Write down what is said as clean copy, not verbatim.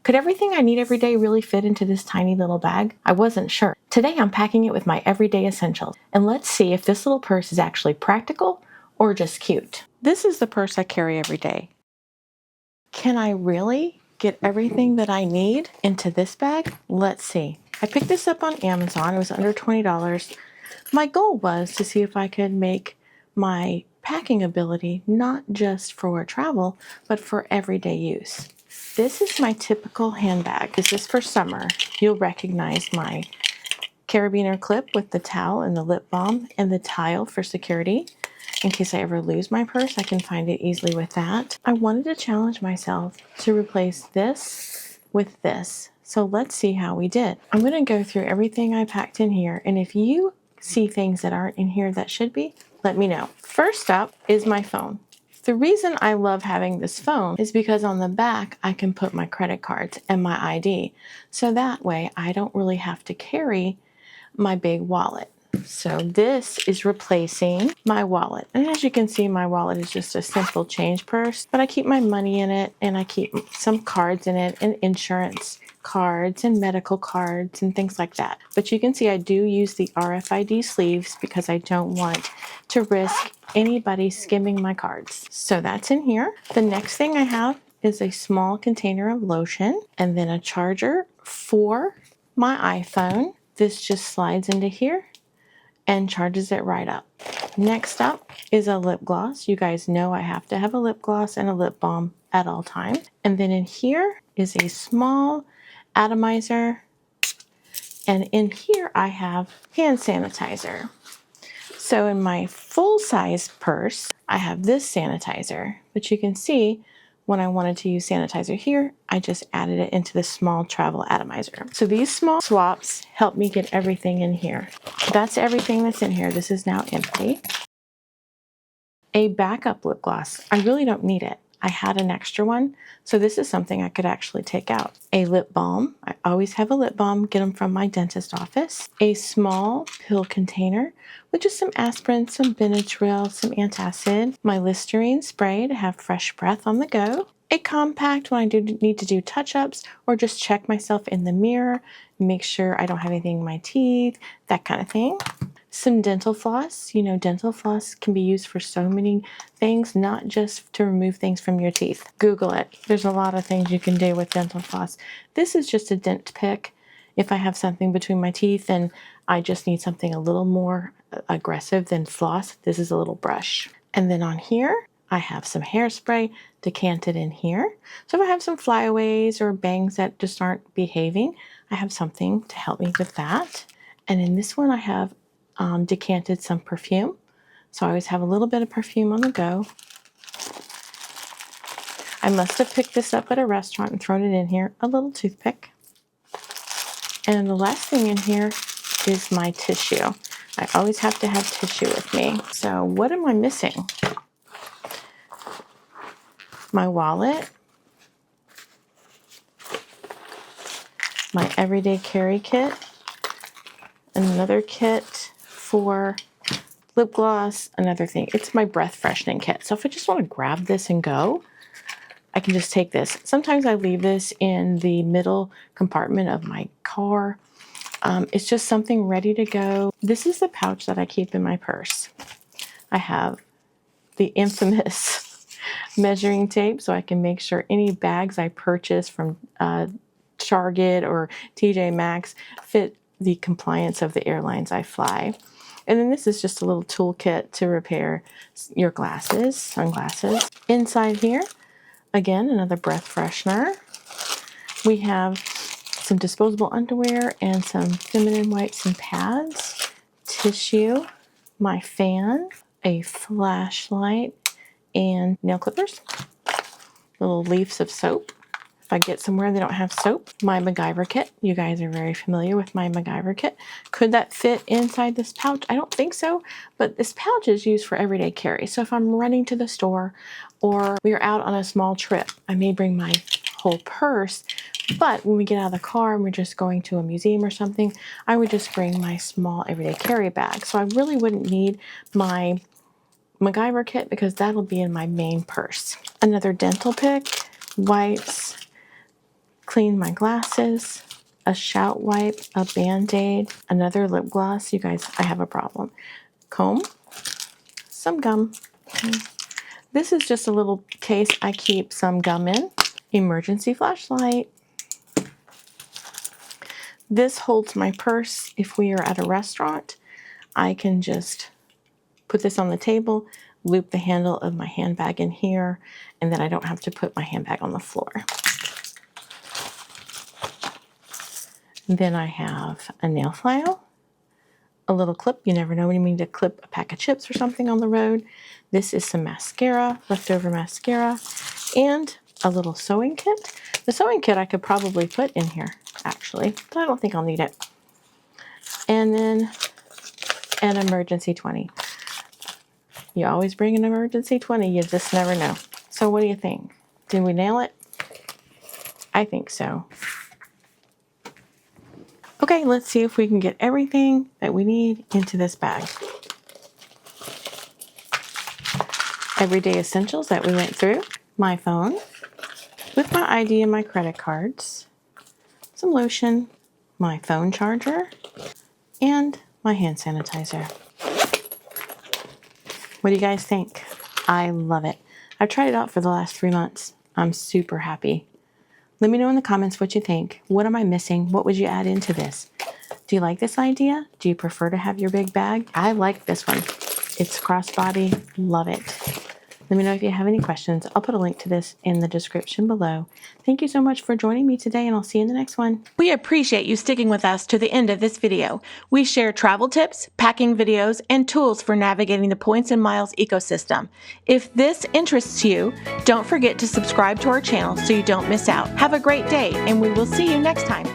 Could everything I need every day really fit into this tiny little bag? I wasn't sure. Today I'm packing it with my everyday essentials, and let's see if this little purse is actually practical or just cute. This is the purse I carry every day. Can I really get everything that I need into this bag? Let's see. I picked this up on Amazon. It was under $20. My goal was to see if I could make my packing ability not just for travel, but for everyday use. This is my typical handbag. This is for summer. You'll recognize my carabiner clip with the towel and the lip balm and the tile for security. In case I ever lose my purse, I can find it easily with that. I wanted to challenge myself to replace this with this. So let's see how we did. I'm going to go through everything I packed in here, and if you see things that aren't in here that should be, let me know. First up is my phone. The reason I love having this phone is because on the back I can put my credit cards and my ID. So that way I don't really have to carry my big wallet. So this is replacing my wallet. And as you can see, my wallet is just a simple change purse, but I keep my money in it and I keep some cards in it and insurance cards and medical cards and things like that. But you can see I do use the RFID sleeves because I don't want to risk anybody skimming my cards. So that's in here. The next thing I have is a small container of lotion and then a charger for my iPhone. This just slides into here and charges it right up. Next up is a lip gloss. You guys know I have to have a lip gloss and a lip balm at all times. And then in here is a small atomizer. And in here I have hand sanitizer. So in my full-size purse, I have this sanitizer, but you can see when I wanted to use sanitizer here, I just added it into the small travel atomizer. So these small swaps help me get everything in here. That's everything that's in here. This is now empty. A backup lip gloss. I really don't need it. I had an extra one, so this is something I could actually take out. A lip balm. I always have a lip balm, get them from my dentist office. A small pill container with just some aspirin, some Benadryl, some antacid. My Listerine spray to have fresh breath on the go. A compact when I do need to do touch-ups or just check myself in the mirror, make sure I don't have anything in my teeth, that kind of thing. Some dental floss. You know, dental floss can be used for so many things, not just to remove things from your teeth. Google it. There's a lot of things you can do with dental floss. This is just a dent pick. If I have something between my teeth and I just need something a little more aggressive than floss, this is a little brush. And then on here, I have some hairspray decanted in here. So if I have some flyaways or bangs that just aren't behaving, I have something to help me with that. And in this one, I have decanted some perfume. So I always have a little bit of perfume on the go. I must have picked this up at a restaurant and thrown it in here. A little toothpick. And the last thing in here is my tissue. I always have to have tissue with me. So what am I missing? My wallet. My everyday carry kit. Another kit for lip gloss, another thing. It's my breath freshening kit. So if I just want to grab this and go, I can just take this. Sometimes I leave this in the middle compartment of my car. It's just something ready to go. This is the pouch that I keep in my purse. I have the infamous measuring tape so I can make sure any bags I purchase from Target or TJ Maxx fit the compliance of the airlines I fly. And then this is just a little toolkit to repair your glasses, sunglasses. Inside here, again, another breath freshener. We have some disposable underwear and some feminine wipes and pads, tissue, my fan, a flashlight, and nail clippers, little leaves of soap. If I get somewhere they don't have soap, my MacGyver kit. You guys are very familiar with my MacGyver kit. Could that fit inside this pouch? I don't think so, but this pouch is used for everyday carry. So if I'm running to the store or we are out on a small trip, I may bring my whole purse, but when we get out of the car and we're just going to a museum or something, I would just bring my small everyday carry bag. So I really wouldn't need my MacGyver kit because that'll be in my main purse. Another dental pick, wipes, clean my glasses, a shout wipe, a Band-Aid, another lip gloss. You guys, I have a problem. Comb, some gum. This is just a little case I keep some gum in. Emergency flashlight. This holds my purse. If we are at a restaurant, I can just put this on the table, loop the handle of my handbag in here, and then I don't have to put my handbag on the floor. Then I have a nail file, a little clip. You never know when you need to clip a pack of chips or something on the road. This is some mascara, leftover mascara, and a little sewing kit. The sewing kit I could probably put in here, actually, but I don't think I'll need it. And then an emergency 20. You always bring an emergency 20. You just never know. So what do you think? Did we nail it? I think so. Okay, let's see if we can get everything that we need into this bag. Everyday essentials that we went through. My phone with my ID and my credit cards. Some lotion, my phone charger, and my hand sanitizer. What do you guys think? I love it. I've tried it out for the last 3 months. I'm super happy. Let me know in the comments what you think. What am I missing? What would you add into this? Do you like this idea? Do you prefer to have your big bag? I like this one. It's crossbody. Love it. Let me know if you have any questions. I'll put a link to this in the description below. Thank you so much for joining me today, and I'll see you in the next one. We appreciate you sticking with us to the end of this video. We share travel tips, packing videos, and tools for navigating the points and miles ecosystem. If this interests you, don't forget to subscribe to our channel so you don't miss out. Have a great day, and we will see you next time.